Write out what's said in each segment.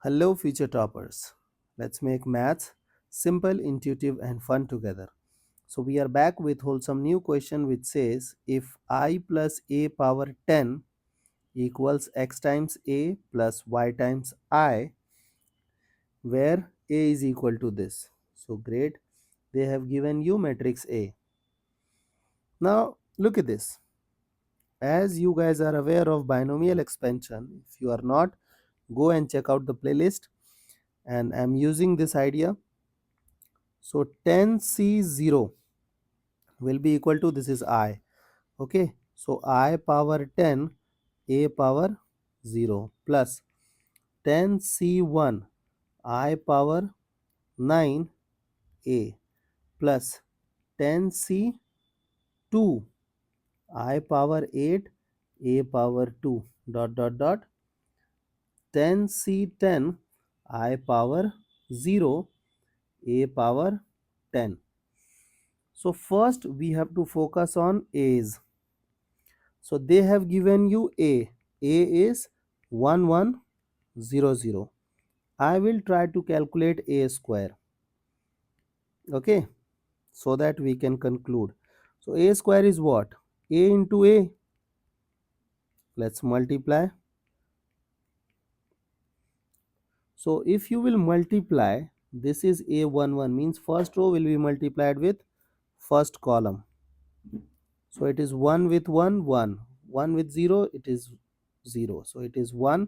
Hello, future toppers. Let's make maths simple, intuitive, and fun together. So, we are back with wholesome new question which says if I plus a power 10 equals x times a plus y times I, where a is equal to this. So, great. They have given you matrix A. Now, look at this. As you guys are aware of binomial expansion, if you are not, go and check out the playlist. And I'm using this idea. So 10C0 will be equal to, this is I. Okay. So I power 10 a power 0 plus 10C1 I power 9 a plus 10C2 I power 8 a power 2 dot dot dot 10C10 I power 0 a power 10. So first we have to focus on A's. So they have given you A. A is 1100. I will try to calculate A square. Okay. So that we can conclude. So A square is what? A into A. Let's multiply. So if you will multiply, this is A11 means first row will be multiplied with first column. So it is 1 with 1, 1. 1 with 0, it is 0. So it is 1.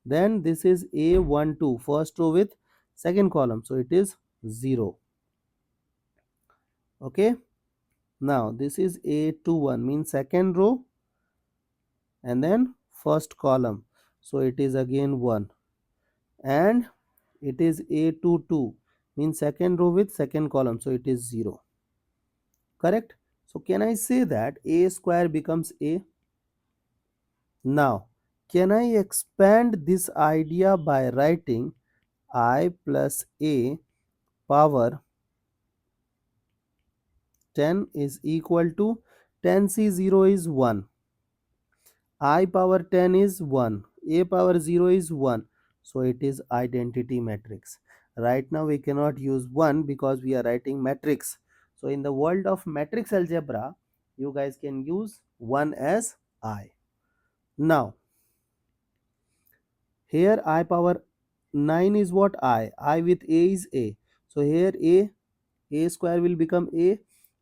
Then this is A12, first row with second column. So it is 0. Okay. Now this is A21 means second row and then first column. So it is again 1. And it is A22 means second row with second column. So it is 0. Correct. So can I say that A square becomes A? Now, can I expand this idea by writing I plus A power 10 is equal to 10C0 is 1. I power 10 is 1. A power 0 is 1. So it is identity matrix. Right now we cannot use 1 because we are writing matrix. So in the world of matrix algebra, you guys can use 1 as I. Now, here I power 9 is what? I with A is A. So here A square will become A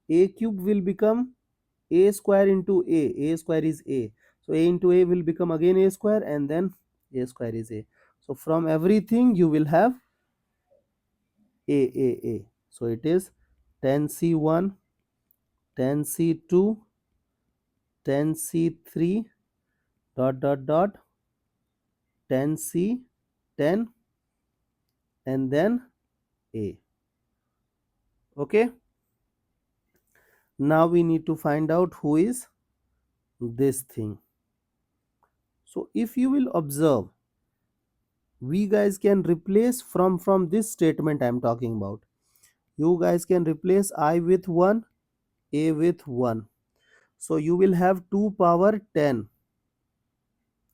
cube will become A square into A square is A. So A into A will become again A square and then A square is A. So from everything you will have A. So it is 10C1, 10C2, 10C3 dot dot dot 10C10 and then A. Okay. Now we need to find out who is this thing. So if you will observe, we guys can replace from this statement I am talking about. You guys can replace I with 1, A with 1. So you will have 2 power 10.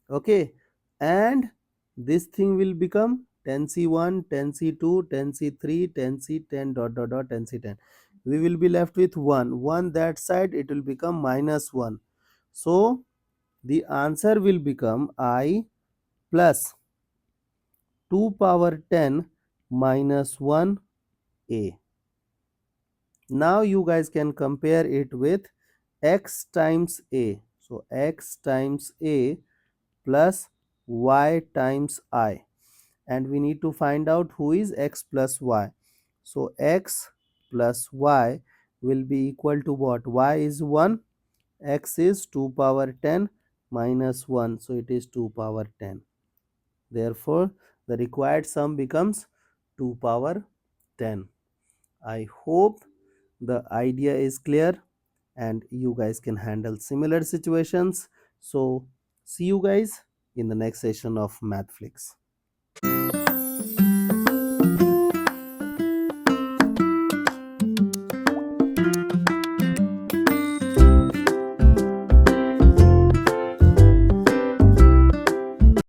Okay. And this thing will become 10C1, 10C2, 10C3, 10C10 dot dot dot 10C10. We will be left with 1. 1 that side it will become minus 1. So the answer will become I plus 2 power 10 minus 1 A. Now you guys can compare it with x times A. So x times A plus y times I. And we need to find out who is x plus y. So x plus y will be equal to what? Y is 1. X is 2 power 10 minus 1. So it is 2 power 10. Therefore, the required sum becomes 2 power 10. I hope the idea is clear and you guys can handle similar situations. So see you guys in the next session of MathFlix.